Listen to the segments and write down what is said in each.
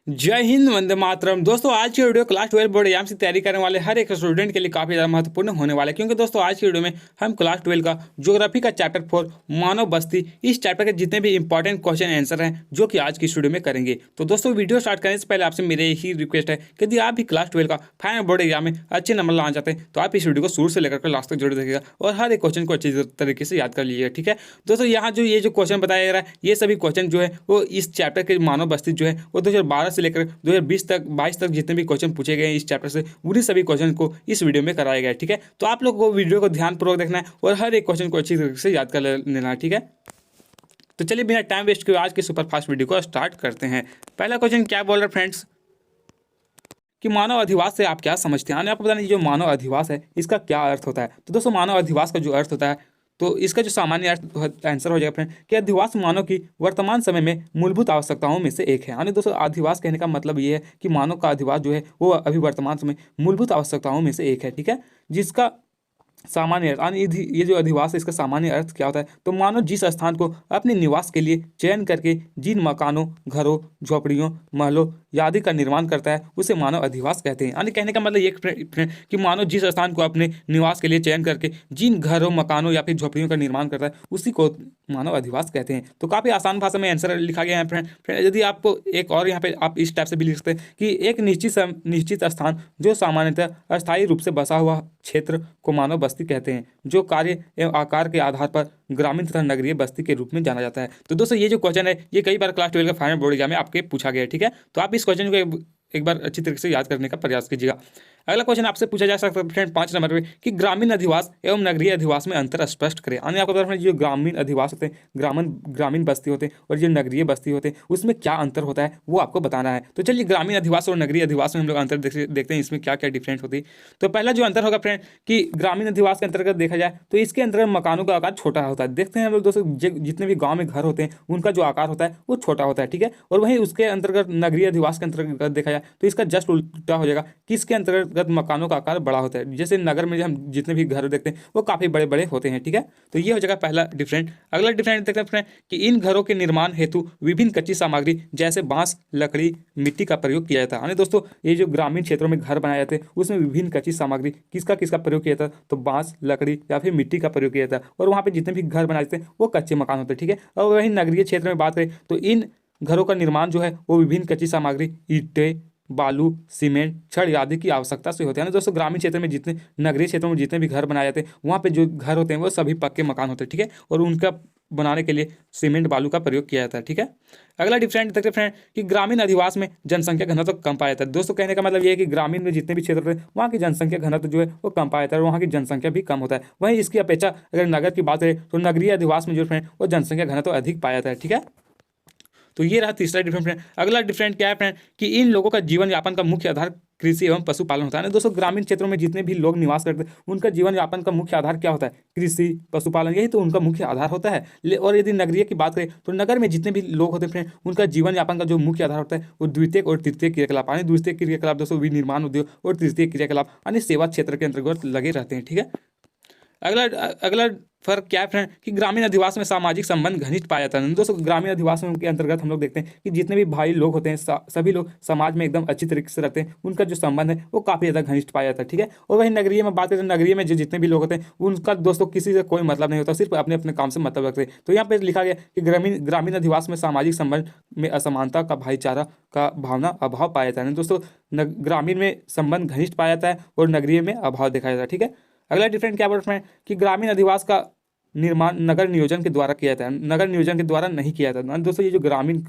जय हिंद, वंदे मातरम। दोस्तों, आज की वीडियो क्लास 12 बोर्ड एग्जाम से तैयारी करने वाले हर एक स्टूडेंट के लिए काफी ज्यादा महत्वपूर्ण होने वाला है, क्योंकि दोस्तों आज की वीडियो में हम क्लास 12 का ज्योग्राफी का चैप्टर 4 मानव बस्ती, इस चैप्टर के जितने भी इंपॉर्टेंट क्वेश्चन आंसर हैं जो कि आज की वीडियो में करेंगे। तो दोस्तों, वीडियो स्टार्ट करने से पहले आपसे मेरे ही रिक्वेस्ट है कि यदि आप भी क्लास 12 का फाइनल बोर्ड एग्जाम में अच्छे नंबर लाना चाहते हैं तो आप इस वीडियो को शुरू से लेकर लास्ट तक जरूर देखिएगा और हर एक क्वेश्चन को अच्छी तरीके से याद कर लीजिएगा। ठीक है दोस्तों, यहाँ जो ये जो क्वेश्चन बताया जा रहा है, ये सभी क्वेश्चन जो है वो इस चैप्टर के मानव बस्ती जो है वो 2012 से लेकर 2020 तक 22 तक जितने भी क्वेश्चन पूछे गए इस चैप्टर से, उन्हीं सभी क्वेश्चन को इस वीडियो में कराया गया है। ठीक है, तो आप लोग को वीडियो को ध्यानपूर्वक देखना है और हर एक क्वेश्चन को अच्छी तरीके से याद कर लेना है। ठीक है, तो चलिए बिना टाइम वेस्ट किए आज के सुपर फास्ट वीडियो को स्टार्ट करते हैं। पहला क्वेश्चन क्या बोल रहा है फ्रेंड्स कि मानव अधिवास से आप क्या समझते हैं। आपको बताना जो मानव अधिवास है इसका क्या अर्थ होता है। तो दोस्तों, मानव अधिवास का जो अर्थ होता है तो इसका जो सामान्य आंसर हो जाएगा फ्रेंड कि अधिवास मानव की वर्तमान समय में मूलभूत आवश्यकताओं में से एक है। यानी दोस्तों, अधिवास कहने का मतलब ये है कि मानव का अधिवास जो है वो अभी वर्तमान समय मूलभूत आवश्यकताओं में से एक है। ठीक है, जिसका सामान्य अर्थ यानी ये जो अधिवास है इसका सामान्य अर्थ क्या होता है। तो मानव जिस स्थान को अपने निवास के लिए चयन करके जिन मकानों, घरों, झोपड़ियों, महलों या आदि का निर्माण करता है उसे मानव अधिवास कहते हैं। यानी कहने का मतलब ये कि मानव जिस स्थान को अपने निवास के लिए चयन करके जिन घरों, मकानों या फिर झोपड़ियों का निर्माण करता है उसी को मानव अधिवास कहते हैं। तो काफ़ी आसान भाषा में आंसर लिखा गया है फ्रेंड। यदि आपको एक और यहाँ पे आप इस टाइप से भी लिख सकते हैं कि एक निश्चित स्थान जो सामान्यतः अस्थायी रूप से बसा हुआ क्षेत्र को मानव बस्ती कहते हैं, जो कार्य एवं आकार के आधार पर ग्रामीण तथा नगरीय बस्ती के रूप में जाना जाता है। तो दोस्तों, ये जो क्वेश्चन है ये कई बार क्लास 12 का फाइनल बोर्ड एग्जाम में आपके पूछा गया है। ठीक है, तो आप इस क्वेश्चन को एक बार अच्छी तरीके से याद करने का प्रयास कीजिएगा। अगला क्वेश्चन आपसे पूछा जा सकता है फ्रेंड 5 नंबर पे कि ग्रामीण अधिवास एवं नगरीय अधिवास में अंतर स्पष्ट करें। यानी आपको पता है जो ग्रामीण अधिवास होते हैं, ग्रामीण बस्ती होते हैं और जो नगरीय बस्ती होते हैं उसमें क्या अंतर होता है वो आपको बताना है। तो चलिए ग्रामीण अधिवास और नगरीय अधिवास में हम लोग अंतर देखते हैं इसमें क्या क्या डिफरेंट होती है। तो पहला जो अंतर होगा फ्रेंड कि ग्रामीण अधिवास के अंतर्गत देखा जाए तो इसके अंतर्गत मकानों का आकार छोटा होता है। देखते हैं हम लोग दोस्तों, जितने भी गाँव में घर होते हैं उनका जो आकार होता है वो छोटा होता है। ठीक है, और वहीं उसके अंतर्गत नगरीय अधिवास के अंतर्गत देखा जाए तो इसका जस्ट उल्टा हो जाएगा कि इसके अंतर्गत मकानों का आकार बड़ा होता है। जैसे नगर में हम जितने भी घर देखते हैं वो काफी बड़े बड़े होते हैं। ठीक है, तो ये हो जाएगा पहला डिफरेंट। अगला डिफरेंट देखते हैं कि इन घरों के निर्माण हेतु विभिन्न कच्ची सामग्री जैसे बांस, लकड़ी, मिट्टी का प्रयोग किया जाता है। यानी दोस्तों, ये जो ग्रामीण क्षेत्रों में घर बनाए जाते हैं उसमें विभिन्न कच्ची सामग्री किसका किसका प्रयोग किया जाता है। तो बांस, लकड़ी या फिर मिट्टी का प्रयोग किया जाता है और वहाँ पे जितने भी घर बनाए जाते हैं वो कच्चे मकान होते हैं। ठीक है, और वहीं नगरीय क्षेत्र में बात करें तो इन घरों का निर्माण जो है वो विभिन्न कच्ची सामग्री, ईंटें, बालू, सीमेंट, छड़ आदि की आवश्यकता से होते हैं। ना दोस्तों, ग्रामीण क्षेत्र में जितने, नगरीय क्षेत्रों में जितने भी घर बनाए जाते हैं वहाँ पे जो घर होते हैं वो सभी पक्के मकान होते हैं। ठीक है, और उनका बनाने के लिए सीमेंट, बालू का प्रयोग किया जाता है। ठीक है, अगला डिफरेंट देखते हैं फ्रेंड कि ग्रामीण अधिवास में जनसंख्या घनत्व कम पाया जाता है। दोस्तों, कहने का मतलब ये है कि ग्रामीण में जितने भी क्षेत्र होते हैं वहाँ की जनसंख्या घनत्व जो है वो कम पाया जाता है और वहाँ की जनसंख्या भी कम होता है। वहीं इसकी अपेक्षा अगर नगर की बात करें तो नगरीय अधिवास में जो फ्रेंड वो जनसंख्या घनत्व अधिक पाया जाता है। ठीक है, तो ये रहा तीसरा डिफरेंट। अगला डिफरेंट क्या है फ्रेंड कि इन लोगों का जीवन यापन का मुख्य आधार कृषि एवं पशुपालन होता है। ना दोस्तों, ग्रामीण क्षेत्रों में जितने भी लोग निवास करते हैं उनका जीवन यापन का मुख्य आधार क्या होता है। कृषि, पशुपालन, यही तो उनका मुख्य आधार होता है। और यदि नगरीय की बात करें तो नगर में जितने भी लोग होते हैं फ्रेंड उनका जीवन यापन का जो मुख्य आधार होता है वो द्वितीयक और तृतीय क्रियाकलाप, यानी द्वितीय क्रियाकलाप दोस्तों विनिर्माण उद्योग और तृतीय क्रियाकलाप यानी सेवा क्षेत्र के अंतर्गत लगे रहते हैं। ठीक है, अगला अगला फर्क क्या है फ्रेंड कि ग्रामीण अधिवास में सामाजिक संबंध घनिष्ठ पाया जाता है। दोस्तों, ग्रामीण अधिवास में के अंतर्गत हम लोग देखते हैं कि जितने भी भाई लोग होते हैं सभी लोग समाज में एकदम अच्छी तरीके से रहते हैं, उनका जो संबंध है वो काफ़ी ज़्यादा घनिष्ठ पाया जाता है। ठीक है, और वहीं नगरीय में बात करें तो नगरीय में जो जितने भी लोग होते हैं उनका दोस्तों किसी से कोई मतलब नहीं होता, सिर्फ अपने अपने काम से मतलब रखते हैं। तो यहाँ पर लिखा गया कि ग्रामीण अधिवास में सामाजिक संबंध में असमानता का, भाईचारा का भावना अभाव पाया जाता है। दोस्तों, ग्रामीण में संबंध घनिष्ठ पाया जाता है और नगरीय में अभाव देखा जाता है। ठीक है, अगला डिफरेंट क्या बोल रहे हैं कि ग्रामीण अधिवास का निर्माण नगर नियोजन के द्वारा किया जाता है, नगर नियोजन के द्वारा नहीं किया जाता है। दोस्तों, ये जो ग्रामीण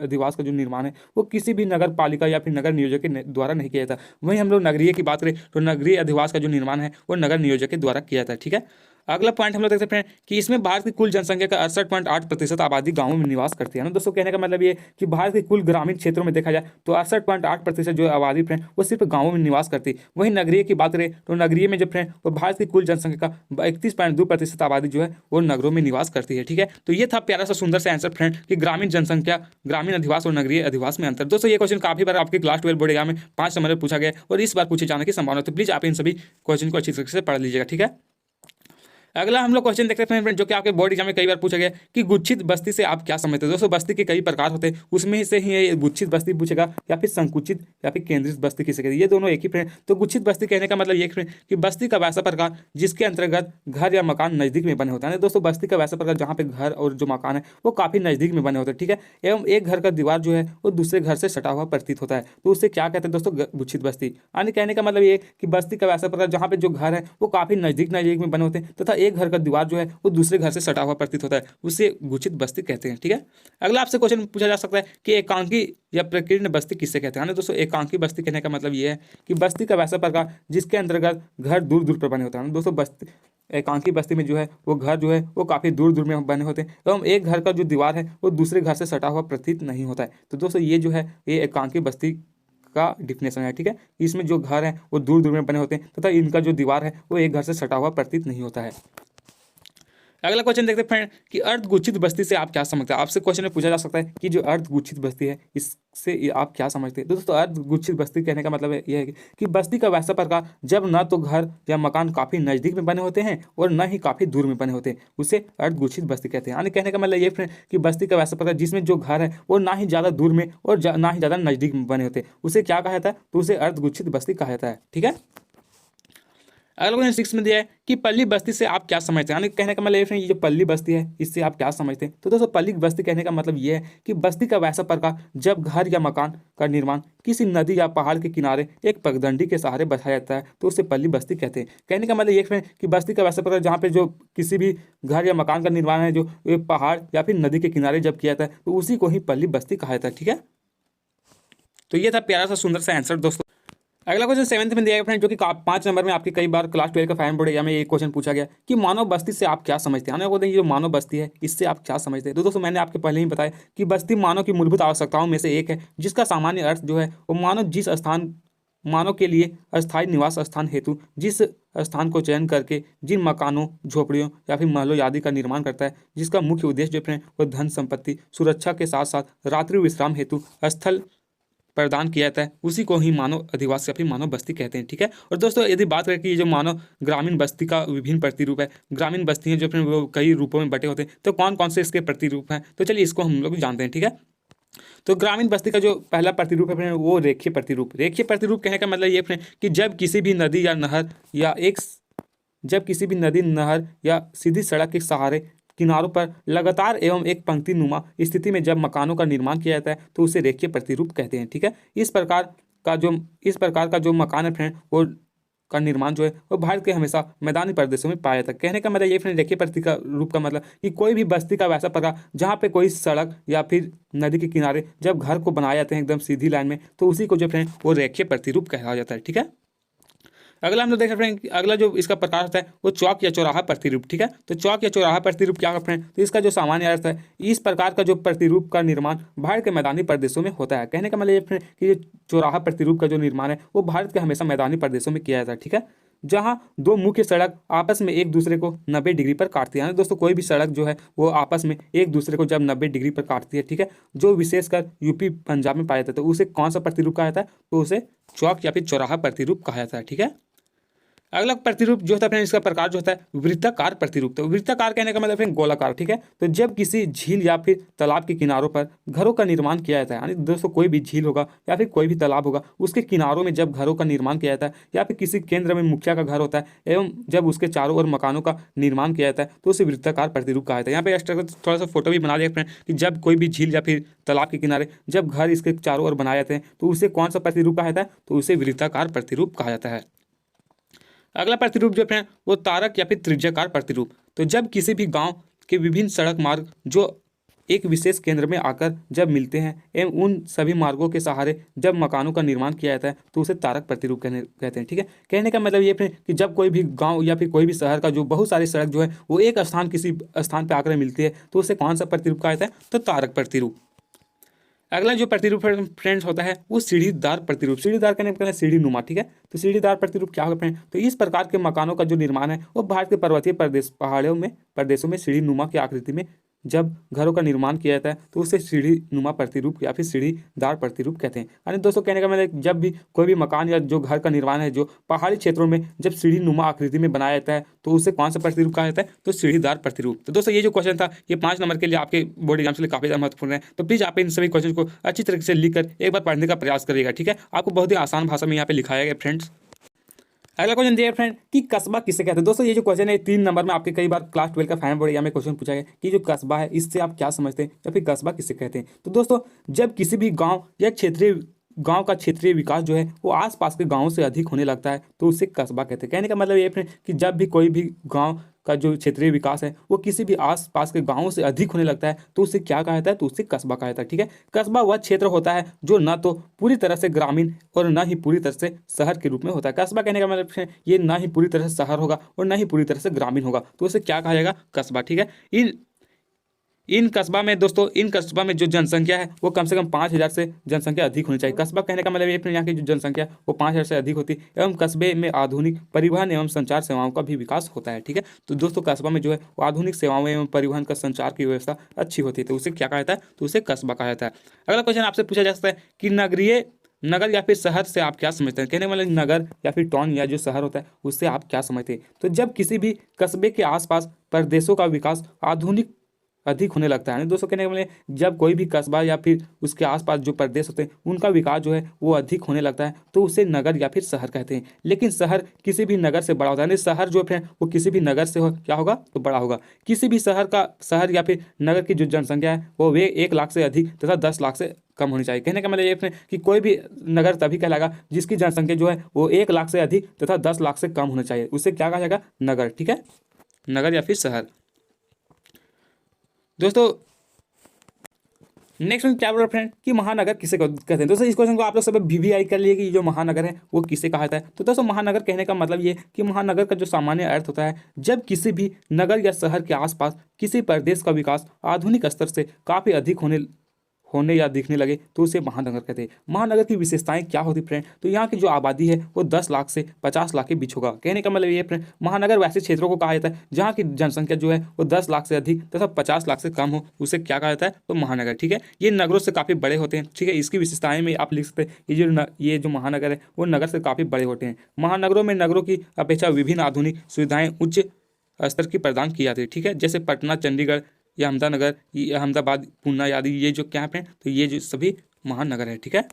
अधिवास का जो निर्माण है वो किसी भी नगर पालिका या फिर नगर नियोजक के द्वारा नहीं किया जाता। वहीं हम लोग नगरीय की बात करें तो नगरीय अधिवास का जो निर्माण है वो नगर नियोजक के द्वारा किया जाता है। ठीक है, अगला पॉइंट हम लोग देख सकते हैं कि इसमें भारत की कुल जनसंख्या का 68.8% आबादी गांवों में निवास करती है। ना दोस्तों, कहने का मतलब ये कि भारत के कुल ग्रामीण क्षेत्रों में देखा जाए तो 68.8% जो आबादी फ्रेंड वो सिर्फ गांवों में निवास करती है। वहीं नगरीय की बात करें तो नगरीय में जो फ्रेंड वो भारत की कुल जनसंख्या का 31.2% आबादी जो है वो नगरों में निवास करती है। ठीक है, तो ये था प्यारा सा सुंदर सा आंसर फ्रेंड कि ग्रामीण जनसंख्या, ग्रामीण अधिवास और नगरीय अधिवास में अंतर। दोस्तों, ये क्वेश्चन काफी बार आपके क्लास 12 बोर्ड एग्जाम में 5 नंबर में पूछा गया और इस बार पूछे जाने की संभावना, तो प्लीज आप इन सभी क्वेश्चन को अच्छी तरीके से पढ़ लीजिएगा। ठीक है, अगला हम लोग क्वेश्चन देखते हैं फ्रेंड, जो कि आपके बोर्ड एग्जाम में कई बार पूछा गया कि गुच्छित बस्ती से आप क्या समझते हैं। दोस्तों बस्ती के कई प्रकार होते हैं, उसमें से ही ये गुच्छित बस्ती पूछेगा या फिर संकुचित या फिर केंद्रित बस्ती किसे कहते हैं, ये दोनों एक ही फ्रेंड। तो गुच्छित बस्ती कहने का मतलब ये फ्रेंड कि बस्ती का वैसा प्रकार जिसके अंतर्गत घर या मकान नजदीक में बने होता है। दोस्तों बस्ती का वैसा प्रकार जहाँ पे घर और जो मकान है वो काफी नजदीक में बने होते हैं, ठीक है, एवं एक घर का दीवार जो है वो दूसरे घर से सटा हुआ प्रतीत होता है, तो उसे क्या कहते हैं दोस्तों, गुच्छित बस्ती। यानी कहने का मतलब ये कि बस्ती का वैसा प्रकार जहाँ पे जो घर है वो काफी नजदीक नजदीक में बने होते हैं तथा एक घर का दीवार जो है वो दूसरे घर से सटा हुआ प्रतीत होता है, उसे गुच्छित बस्ती कहते हैं, ठीक है। अगला आपसे क्वेश्चन पूछा जा सकता है कि एकांकी या प्रकीर्ण बस्ती किससे कहते हैं। दोस्तों एकांकी बस्ती कहने का मतलब ये है कि बस्ती का वैसा प्रकार जिसके अंतर्गत घर दूर दूर पर बने होते हैं। दोस्तों बस्ती एकांकी बस्ती में जो है वो घर जो है वो काफ़ी दूर दूर में बने होते हैं एवं एक घर का जो दीवार है वो दूसरे घर से सटा हुआ प्रतीत नहीं होता है। तो दोस्तों ये जो है ये एकांकी बस्ती का डिफिनेशन है, ठीक है। इसमें जो घर है वो दूर दूर में बने होते हैं तथा इनका जो दीवार है वो एक घर से सटा हुआ प्रतीत नहीं होता है। अगला क्वेश्चन देखते हैं फ्रेंड कि अर्धगुच्छित बस्ती से आप क्या समझते हैं। आपसे क्वेश्चन में पूछा जा सकता है कि जो अर्धगुच्छित बस्ती है इससे आप क्या समझते हैं। दोस्तों अर्धगुच्छित बस्ती कहने का मतलब यह है कि बस्ती का वैसा प्रकार जब न तो घर या मकान काफी नजदीक में बने होते हैं और न ही काफी दूर में बने होते हैं, उसे अर्धगुच्छित बस्ती कहते हैं। यानी कहने का मतलब ये फ्रेंड कि बस्ती का वैसा प्रकार जिसमें जो घर है वो ना ही ज्यादा दूर में और ना ही ज्यादा नजदीक में बने होते हैं, उसे क्या कहा जाता है, तो उसे अर्धगुच्छित बस्ती कहा जाता है, ठीक है। अगला क्वेश्चन 6 में दिया है कि पल्ली बस्ती से आप क्या समझते हैं। यानी कहने का मतलब ये जो पल्ली बस्ती है इससे आप क्या समझते हैं। तो दोस्तों पल्ली बस्ती कहने का मतलब ये है कि बस्ती का वैसा प्रकार जब घर या मकान का निर्माण किसी नदी या पहाड़ के किनारे एक पगडंडी के सहारे बसाया जाता है तो उसे पल्ली बस्ती कहते हैं। कहने का मतलब ये है कि बस्ती का वैसा प्रकार जहाँ पे जो किसी भी घर या मकान का निर्माण है जो एक पहाड़ या फिर नदी के किनारे जब किया जाता है तो उसी को ही पल्ली बस्ती कहा जाता है, ठीक है। तो ये था प्यारा सा सुंदर सा आंसर दोस्तों। अगला क्वेश्चन 7th में दिया गया फ्रेंड, जो कि 5 नंबर में आपके कई बार क्लास 12 का फाइनल बोर्ड एग्जाम में एक क्वेश्चन पूछा गया कि मानव बस्ती से आप क्या समझते हैं। बोलते हैं ये जो मानव बस्ती है इससे आप क्या समझते हैं। तो दोस्तों मैंने आपके पहले ही बताया कि बस्ती मानव की मूलभूत आवश्यकताओं में से एक है, जिसका सामान्य अर्थ जो है वो मानव के लिए अस्थायी निवास स्थान हेतु जिस स्थान को चयन करके जिन मकानों, झोपड़ियों या फिर महलों आदि का निर्माण करता है, जिसका मुख्य उद्देश्य जो है वो धन संपत्ति सुरक्षा के साथ साथ रात्रि विश्राम हेतु स्थल प्रदान किया जाता है, उसी को ही मानव अधिवास या फिर मानव बस्ती कहते हैं, ठीक है। और दोस्तों यदि बात करें कि ये जो मानव ग्रामीण बस्ती का विभिन्न प्रतिरूप है, ग्रामीण बस्ती है जो फिर वो कई रूपों में बटे होते हैं, तो कौन कौन से इसके प्रतिरूप हैं, तो चलिए इसको हम लोग जानते हैं, ठीक है। तो ग्रामीण बस्ती का जो पहला प्रतिरूप है वो रेखीय प्रतिरूप। रेखीय प्रतिरूप कहने का मतलब ये है कि जब किसी भी नदी नहर या सीधी सड़क के सहारे किनारों पर लगातार एवं एक पंक्ति नुमा स्थिति में जब मकानों का निर्माण किया जाता है तो उसे रेखीय प्रतिरूप कहते हैं, ठीक है। इस प्रकार का जो मकान है फ्रेंड वो का निर्माण जो है वो भारत के हमेशा मैदानी प्रदेशों में पाया जाता है। कहने का मतलब ये फ्रेंड रेखीय प्रतिरूप का मतलब कि कोई भी बस्ती का वैसा प्रकार जहाँ पे कोई सड़क या फिर नदी के किनारे जब घर को बनाए जाते हैं एकदम सीधी लाइन में, तो उसी को जो फ्रेंड वो रेखीय प्रतिरूप कहा जाता है, ठीक है। अगला हम लोग देख रहे हैं अगला जो इसका प्रकार होता है वो चौक या चौराहा प्रतिरूप, ठीक है। तो चौक या चौराहा प्रतिरूप क्या करते हैं, तो इसका जो सामान्य अर्थ है इस प्रकार का जो प्रतिरूप का निर्माण भारत के मैदानी प्रदेशों में होता है। कहने का मतलब ये कि ये चौराहा प्रतिरूप का जो निर्माण है वो भारत के हमेशा मैदानी प्रदेशों में किया जाता है, ठीक है, जहाँ दो मुख्य सड़क आपस में एक दूसरे को 90 डिग्री पर काटती है। दोस्तों कोई भी सड़क जो है वो आपस में एक दूसरे को जब 90 डिग्री पर काटती है, ठीक है, जो विशेषकर यूपी पंजाब में पाया जाता है, तो उसे कौन सा प्रतिरूप कहा जाता है, तो उसे चौक या फिर चौराहा प्रतिरूप कहा जाता है, ठीक है। अगला प्रतिरूप जो होता है इसका प्रकार जो होता है वृत्ताकार प्रतिरूप। तो वृत्ताकार कहने का मतलब है गोलाकार, ठीक है। तो जब किसी झील या फिर तालाब के किनारों पर घरों का निर्माण किया जाता है, यानी दोस्तों कोई भी झील होगा या फिर कोई भी तालाब होगा उसके किनारों में जब घरों का निर्माण किया जाता है या फिर किसी केंद्र में मुखिया का घर होता है एवं जब उसके चारों ओर मकानों का निर्माण किया जाता है तो उसे वृत्ताकार प्रतिरूप कहा जाता है। यहाँ पे एक्स्ट्रा थोड़ा सा फोटो भी बना दिया कि जब कोई भी झील या फिर तालाब के किनारे जब घर इसके चारों ओर बनाए जाते हैं तो उसे कौन सा प्रतिरूप कहा जाता है, तो उसे वृत्ताकार प्रतिरूप कहा जाता है। अगला प्रतिरूप जो है वो तारक या फिर त्रिज्याकार प्रतिरूप। तो जब किसी भी गांव के विभिन्न सड़क मार्ग जो एक विशेष केंद्र में आकर जब मिलते हैं एवं उन सभी मार्गों के सहारे जब मकानों का निर्माण किया जाता है तो उसे तारक प्रतिरूप कहते हैं, ठीक है। कहने का मतलब ये कि जब कोई भी गांव या फिर कोई भी शहर का जो बहुत सारी सड़क जो है वो एक स्थान किसी स्थान पर आकर मिलती है तो उसे कौन सा प्रतिरूप कहा जाता है, तो तारक प्रतिरूप। अगला जो प्रतिरूप फ्रेंड्स होता है वो सीढ़ीदार प्रतिरूप। सीढ़ीदार कहने का सीढ़ी नुमा, ठीक है। तो सीढ़ीदार प्रतिरूप क्या होगा फ्रेंड, तो इस प्रकार के मकानों का जो निर्माण है वो भारत के पर्वतीय प्रदेशों में सीढ़ी नुमा की आकृति में जब घरों का निर्माण किया जाता है तो उसे सीढ़ी नुमा प्रतिरूप या फिर सीढ़ीदार प्रतिरूप कहते हैं। यानी दोस्तों कहने का मतलब जब भी कोई भी मकान या जो घर का निर्माण है जो पहाड़ी क्षेत्रों में जब सीढ़ी नुमा आकृति में बनाया जाता है तो उसे कौन सा प्रतिरूप कहा जाता है, तो सीढ़ीदार प्रतिरूप। तो दोस्तों ये जो क्वेश्चन था ये 5 नंबर के लिए आपके बोर्ड एग्जाम के लिए काफी ज्यादा महत्वपूर्ण है। तो प्लीज आप इन सभी क्वेश्चन को अच्छी तरीके से लिखकर एक बार पढ़ने का प्रयास करिएगा, ठीक है। आपको बहुत ही आसान भाषा में यहाँ पे लिखाया गया फ्रेंड्स। अगला क्वेश्चन दिया फ्रेंड कि कस्बा किसे कहते हैं। दोस्तों ये जो क्वेश्चन है 3 नंबर में आपके कई बार क्लास 12 का फाइनल बोर्ड एग्जाम में क्वेश्चन पूछा गया कि जो कस्बा है इससे आप क्या समझते हैं या फिर कस्बा किसे कहते हैं। तो दोस्तों जब किसी भी गांव या गांव का क्षेत्रीय विकास जो है वो आसपास के गांवों से अधिक होने लगता है तो उसे कस्बा कहते हैं। कहने का मतलब ये फ्रेंड कि जब भी कोई भी गांव का जो क्षेत्रीय विकास है वो किसी भी आसपास के गांवों से अधिक होने लगता है तो उसे क्या कहा जाता है, तो उसे कस्बा कहा जाता है, ठीक है। कस्बा वह क्षेत्र होता है जो न तो पूरी तरह से ग्रामीण और न ही पूरी तरह से शहर के रूप में होता है। कस्बा कहने का मतलब ये न ही पूरी तरह से शहर होगा और न ही पूरी तरह से ग्रामीण होगा तो उसे क्या कहा जाएगा, कस्बा, ठीक है। इन कस्बा में दोस्तों इन कस्बा में जो जनसंख्या है वो कम से कम 5,000 से जनसंख्या अधिक होनी चाहिए। कस्बा कहने का मतलब ये यहाँ की जो जनसंख्या वो 5,000 से अधिक होती है एवं कस्बे में आधुनिक परिवहन एवं संचार सेवाओं का भी विकास होता है, ठीक है। तो दोस्तों कस्बा में जो है वो आधुनिक सेवाओं एवं परिवहन का संचार की व्यवस्था अच्छी होती है तो उसे क्या कहा जाता है, तो उसे कस्बा कहा जाता है। अगला क्वेश्चन आपसे पूछा जा सकता है कि नगर या फिर शहर से आप क्या समझते हैं। कहने मतलब नगर या फिर टाउन या जो शहर होता है उससे आप क्या समझते हैं। तो जब किसी भी कस्बे के आसपास प्रदेशों का विकास आधुनिक अधिक होने लगता है। दोस्तों कहने का मतलब जब कोई भी कस्बा या फिर उसके आसपास जो प्रदेश होते हैं उनका विकास जो है वो अधिक होने लगता है तो उसे नगर या फिर शहर कहते हैं। लेकिन शहर किसी भी नगर से बड़ा होता है, यानी शहर जो है वो किसी भी नगर से क्या होगा, तो बड़ा होगा। किसी भी शहर या फिर नगर की जो जनसंख्या है वो 1 लाख से अधिक तथा 10 लाख से कम होनी चाहिए। कहने का मतलब ये कि कोई भी नगर तभी कहलाएगा जिसकी जनसंख्या जो है वो 1 लाख से अधिक तथा 10 लाख से कम होना चाहिए, उसे क्या कहा जाएगा, नगर, ठीक है, नगर या फिर शहर। दोस्तों नेक्स्ट क्या बोल रहा फ्रेंड कि महानगर किसे कहते हैं। दोस्तों इस क्वेश्चन को आप लोग सब वीवीआई कर लिए कि जो महानगर है वो किसे कहा जाता है। तो दोस्तों महानगर कहने का मतलब ये कि महानगर का जो सामान्य अर्थ होता है जब किसी भी नगर या शहर के आसपास किसी प्रदेश का विकास आधुनिक स्तर से काफ़ी अधिक होने या दिखने लगे तो उसे महानगर कहते हैं। महानगर की विशेषताएं क्या होती फ्रेंड, तो यहाँ की जो आबादी है वो 10 लाख से 50 लाख के बीच होगा। कहने का मतलब ये फ्रेंड महानगर वैसे क्षेत्रों को कहा जाता है जहाँ की जनसंख्या जो है वो 10 लाख से अधिक तथा 50 लाख से कम हो, उसे क्या कहा जाता है, तो महानगर, ठीक है। ये नगरों से काफ़ी बड़े होते हैं, ठीक है। इसकी विशेषताएं में आप लिख सकते हैं ये जो महानगर है वो नगर से काफ़ी बड़े होते हैं। महानगरों में नगरों की अपेक्षा विभिन्न आधुनिक सुविधाएं उच्च स्तर की प्रदान की जाती है, ठीक है। जैसे पटना, चंडीगढ़ या अहमदानगर, ये अहमदाबाद, पूना आदि, ये जो कैंप हैं तो ये जो सभी महानगर है, ठीक है।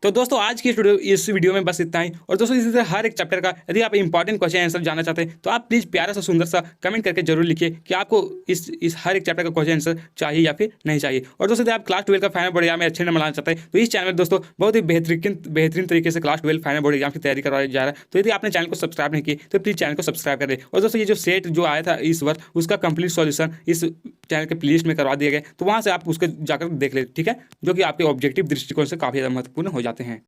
तो दोस्तों आज की इस वीडियो में बस इतना ही। और दोस्तों इसी तरह हर एक चैप्टर का यदि आप इंपॉर्टेंट क्वेश्चन आंसर जानना चाहते हैं तो आप प्लीज़ प्यारा सा सुंदर सा कमेंट करके जरूर लिखिए कि आपको इस हर एक चैप्टर का क्वेश्चन आंसर चाहिए या फिर नहीं चाहिए। और दोस्तों यदि आप क्लास 12 का फाइनल बोर्ड एग्जाम में अच्छे नंबर लाना चाहते हैं तो इस चैनल में दोस्तों बहुत ही बेहतरीन तरीके से क्लास 12 फाइनल बोर्ड एग्जाम की तैयारी करवाया जा रहा है। तो यदि आपने चैनल को सब्सक्राइब नहीं की तो प्लीज़ चैनल को सब्सक्राइब करें। और दोस्तों ये जो सेट जो आया था इस वर्ष उसका कंप्लीट सॉल्यूशन इस चैनल के प्लेलिस्ट में करवा दिया गया, तो वहाँ से आप उसको जाकर देख लें, ठीक है, जो कि आपके ऑब्जेक्टिव दृष्टिकोण से काफ़ी ज़्यादा महत्वपूर्ण हो जाते हैं।